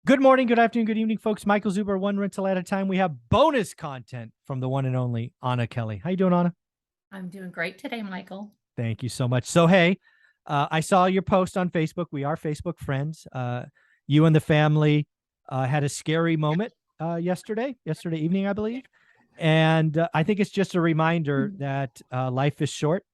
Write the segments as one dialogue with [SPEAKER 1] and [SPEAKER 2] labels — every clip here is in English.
[SPEAKER 1] Good morning, good afternoon, good evening, folks. Michael Zuber, one rental at a time. We have bonus content from the one and only Anna Kelly. How you doing, Anna?
[SPEAKER 2] I'm doing great today, Michael.
[SPEAKER 1] Thank you so much. So, hey, I saw your post on Facebook. We are Facebook friends. You and the family had a scary moment yesterday evening, I believe. And I think it's just a reminder that life is short.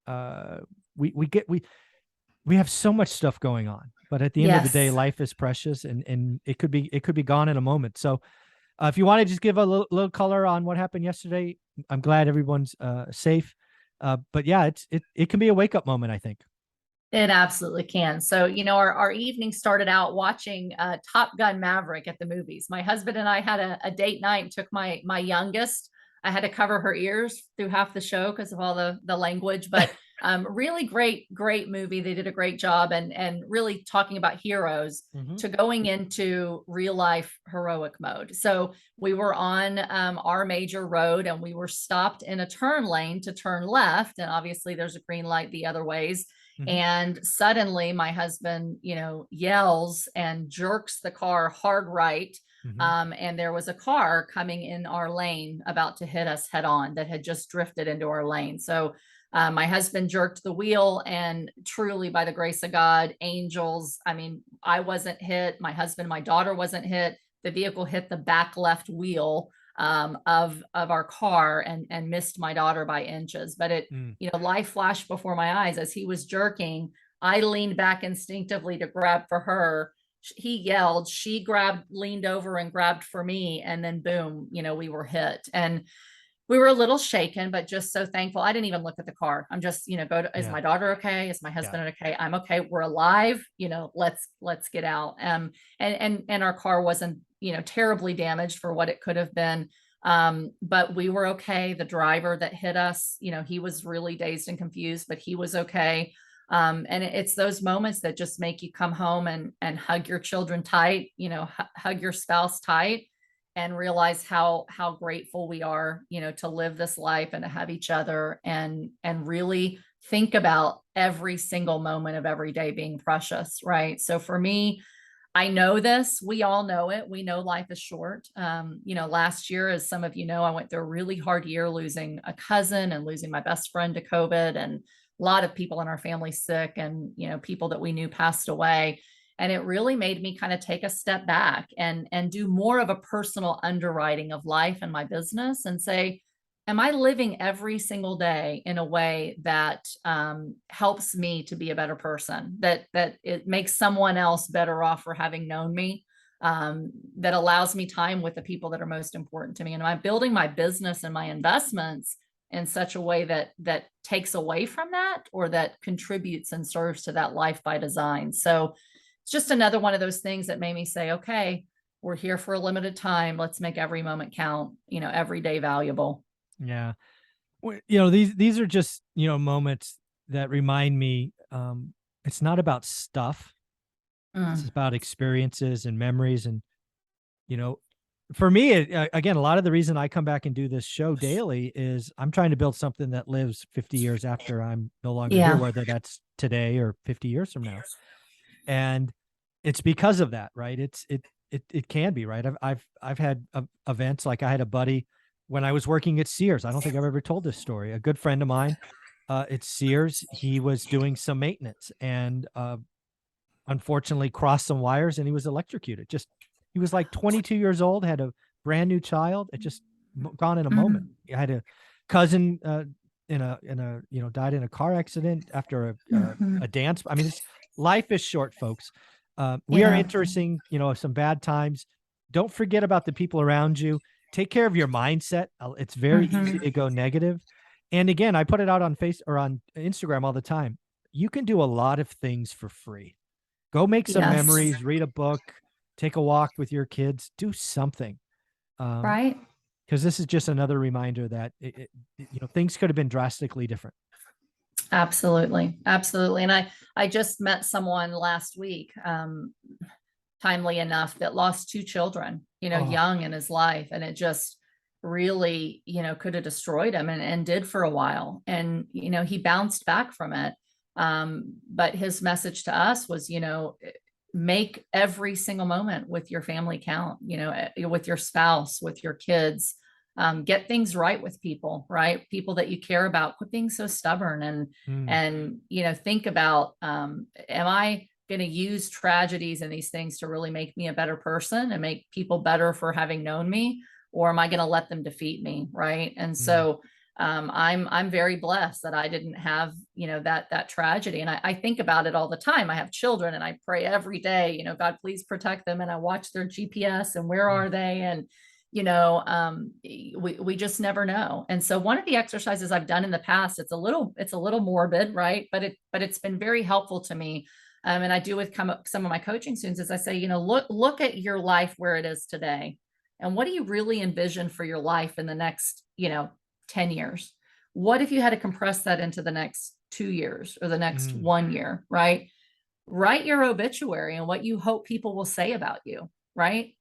[SPEAKER 1] Uh, we have so much stuff going on, but at the end of the day,
[SPEAKER 2] Yes,
[SPEAKER 1] life is precious, and it could be gone in a moment. So, if you want to just give a little color on what happened yesterday, I'm glad everyone's safe. But yeah, it can be a wake up moment, I think.
[SPEAKER 2] it absolutely can. So, our evening started out watching Top Gun Maverick at the movies. My husband and I had a date night and took my youngest. I had to cover her ears through half the show because of all the language, but really great movie. They did a great job and really talking about heroes
[SPEAKER 1] Hmm.
[SPEAKER 2] to going into real life heroic mode. So we were on our major road and we were stopped in a turn lane to turn left. And obviously there's a green light the other ways.
[SPEAKER 1] Hmm.
[SPEAKER 2] And suddenly my husband, yells and jerks the car hard right.
[SPEAKER 1] Hmm.
[SPEAKER 2] And there was a car coming in our lane about to hit us head on that had just drifted into our lane. So my husband jerked the wheel, and truly, by the grace of God, angels. I mean, I wasn't hit. My husband, my daughter wasn't hit. The vehicle hit the back left wheel of our car and missed my daughter by inches. But
[SPEAKER 1] Mm.
[SPEAKER 2] life flashed before my eyes as he was jerking. I leaned back instinctively to grab for her. He yelled, she grabbed, leaned over and grabbed for me. And then boom, we were hit. And we were a little shaken, but just so thankful. I didn't even look at the car. I'm just, is
[SPEAKER 1] Yeah,
[SPEAKER 2] my daughter okay? Is my
[SPEAKER 1] yeah,
[SPEAKER 2] husband okay? I'm okay. We're alive. Let's get out. And our car wasn't, terribly damaged for what it could have been. But we were okay. The driver that hit us, he was really dazed and confused, but he was okay. And it's those moments that just make you come home and hug your children tight, hug your spouse tight and realize how grateful we are, to live this life and to have each other and really think about every single moment of every day being precious, right? So for me, I know this. We all know it. We know life is short. Last year, as some of you know, I went through a really hard year losing a cousin and losing my best friend to COVID, and a lot of people in our family sick, and people that we knew passed away. And it really made me kind of take a step back and do more of a personal underwriting of life and my business and say, am I living every single day in a way that helps me to be a better person, that it makes someone else better off for having known me, that allows me time with the people that are most important to me? And am I building my business and my investments in such a way that takes away from that or that contributes and serves to that life by design? So it's just another one of those things that made me say, okay, we're here for a limited time. Let's make every moment count, every day valuable.
[SPEAKER 1] yeah. These are just moments that remind me. It's not about stuff. It's
[SPEAKER 2] Mm.
[SPEAKER 1] about experiences and memories, and you know, for me, again, a lot of the reason I come back and do this show daily is I'm trying to build something that lives 50 years after I'm no longer here,
[SPEAKER 2] Yeah.
[SPEAKER 1] whether that's today or 50 years from now. And it's because of that, right? It can be, right? I've had events, like I had a buddy when I was working at Sears. I don't think I've ever told this story. A good friend of mine, at Sears, he was doing some maintenance and unfortunately crossed some wires and he was electrocuted. Just he was like 22 years old, had a brand new child. It just gone in a moment.
[SPEAKER 2] Mm.
[SPEAKER 1] I had a cousin in a died in a car accident after
[SPEAKER 2] Mhm.
[SPEAKER 1] a dance. I mean, it's life is short, folks. We are
[SPEAKER 2] Yeah.
[SPEAKER 1] entering, some bad times. Don't forget about the people around you. Take care of your mindset. It's very easy
[SPEAKER 2] Mhm.
[SPEAKER 1] to go negative. And again, I put it out on Face or on Instagram all the time. You can do a lot of things for free. Go make some
[SPEAKER 2] Yes.
[SPEAKER 1] memories, read a book, take a walk with your kids, do something. Um,
[SPEAKER 2] Right.
[SPEAKER 1] because this is just another reminder that things could have been drastically different.
[SPEAKER 2] Absolutely. Absolutely. And I just met someone last week, timely enough, that lost two children,
[SPEAKER 1] Oh,
[SPEAKER 2] young in his life. And it just really, could have destroyed him and did for a while. And, he bounced back from it. But his message to us was, make every single moment with your family count, with your spouse, with your kids. Get things right with people, right? People that you care about. Quit being so stubborn,
[SPEAKER 1] Mm,
[SPEAKER 2] and think about, am I going to use tragedies and these things to really make me a better person and make people better for having known me, or am I going to let them defeat me, right? And
[SPEAKER 1] mm,
[SPEAKER 2] so I'm very blessed that I didn't have, that tragedy. And I think about it all the time. I have children and I pray every day, God, please protect them. And I watch their GPS and where
[SPEAKER 1] mm,
[SPEAKER 2] are they? And, we just never know. And so one of the exercises I've done in the past, it's a little morbid, right? But it's been very helpful to me. And I do with some of my coaching students, is I say, look at your life where it is today. And what do you really envision for your life in the next, 10 years? What if you had to compress that into the next 2 years or the next
[SPEAKER 1] mm.
[SPEAKER 2] 1 year, right? Write your obituary and what you hope people will say about you, right?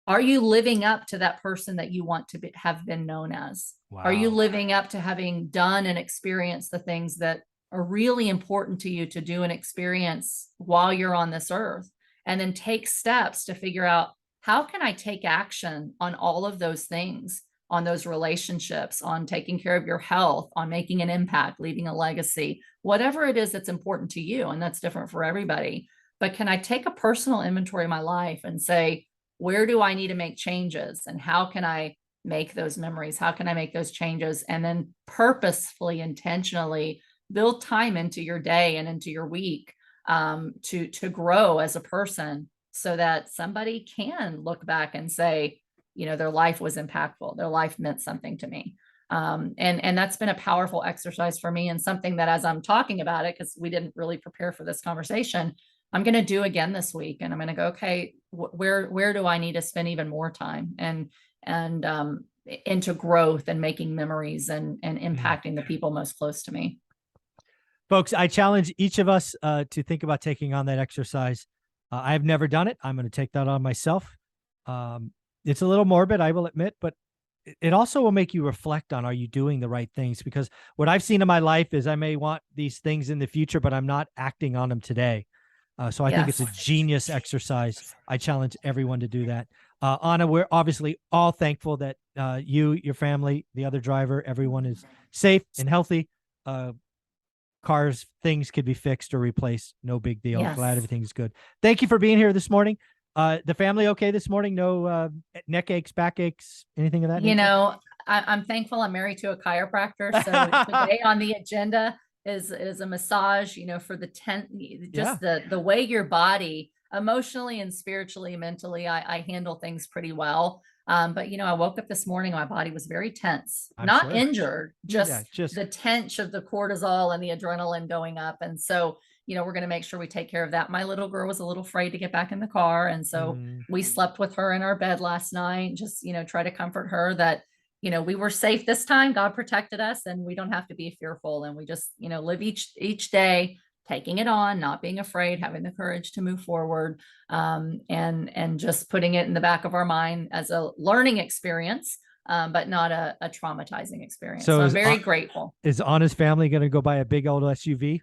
[SPEAKER 2] Are you living up to that person that you want to have been known as? Are you
[SPEAKER 1] Wow.
[SPEAKER 2] living up to having done and experienced the things that are really important to you to do and experience while you're on this earth? And then take steps to figure out, how can I take action on all of those things, on those relationships, on taking care of your health, on making an impact, leaving a legacy, whatever it is that's important to you. And that's different for everybody. But can I take a personal inventory of my life and say, where do I need to make changes, and how can I make those memories? How can I make those changes? And then purposefully, intentionally build time into your day and into your week, to grow as a person, so that somebody can look back and say, their life was impactful. Their life meant something to me. And that's been a powerful exercise for me, and something that, as I'm talking about it, because we didn't really prepare for this conversation, I'm going to do again this week. And I'm going to go, okay, where do I need to spend even more time, and into growth and making memories, and
[SPEAKER 1] Mm.
[SPEAKER 2] impacting the people most close to me.
[SPEAKER 1] Folks, I challenge each of us to think about taking on that exercise. I've never done it. I'm going to take that on myself. Um, it's a little morbid, I will admit, but it also will make you reflect on, are you doing the right things? Because what I've seen in my life is I may want these things in the future, but I'm not acting on them today. So I think it's
[SPEAKER 2] Yes.
[SPEAKER 1] a genius exercise. I challenge everyone to do that. Anna, we're obviously all thankful that you, your family, the other driver, everyone is safe and healthy. Cars, things could be fixed or replaced. No big deal. Glad
[SPEAKER 2] Yes.
[SPEAKER 1] everything's good. Thank you for being here this morning. The family okay this morning? No neck aches, back aches, anything of that
[SPEAKER 2] You
[SPEAKER 1] nature?
[SPEAKER 2] know, I'm thankful I'm married to a chiropractor. So today on the agenda is a massage, for the
[SPEAKER 1] Yeah,
[SPEAKER 2] just the way your body emotionally and spiritually, mentally, I handle things pretty well. But I woke up this morning, my body was very tense,
[SPEAKER 1] I'm
[SPEAKER 2] not
[SPEAKER 1] sure.
[SPEAKER 2] injured,
[SPEAKER 1] Yeah,
[SPEAKER 2] just
[SPEAKER 1] just
[SPEAKER 2] the tension of the cortisol and the adrenaline going up. And so, we're going to make sure we take care of that. My little girl was a little afraid to get back in the car. And so
[SPEAKER 1] mm,
[SPEAKER 2] we slept with her in our bed last night, just, try to comfort her that, we were safe this time. God protected us, and we don't have to be fearful. And we just, live each day, taking it on, not being afraid, having the courage to move forward, and just putting it in the back of our mind as a learning experience, but not a traumatizing experience.
[SPEAKER 1] so
[SPEAKER 2] So I'm very grateful.
[SPEAKER 1] is Anna's family going to go buy a big old SUV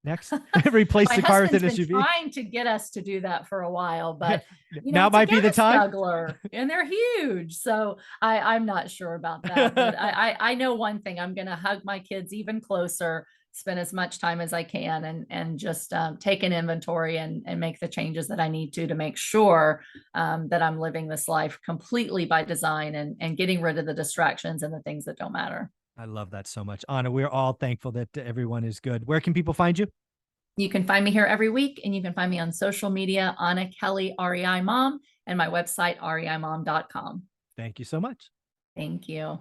[SPEAKER 1] next? Replace
[SPEAKER 2] My
[SPEAKER 1] the car with an
[SPEAKER 2] husband's been
[SPEAKER 1] SUV?
[SPEAKER 2] trying to get us to do that for a while, but
[SPEAKER 1] Now
[SPEAKER 2] it's a
[SPEAKER 1] might be the
[SPEAKER 2] gas
[SPEAKER 1] time.
[SPEAKER 2] guggler and they're huge. So I'm not sure about that, but I know one thing: I'm going to hug my kids even closer, spend as much time as I can, and just take an inventory, and make the changes that I need to make sure that I'm living this life completely by design, and getting rid of the distractions and the things that don't matter.
[SPEAKER 1] I love that so much. Anna, we're all thankful that everyone is good. Where can people find you?
[SPEAKER 2] You can find me here every week, and you can find me on social media, Anna Kelly, REI Mom, and my website, reimom.com.
[SPEAKER 1] Thank you so much.
[SPEAKER 2] Thank you.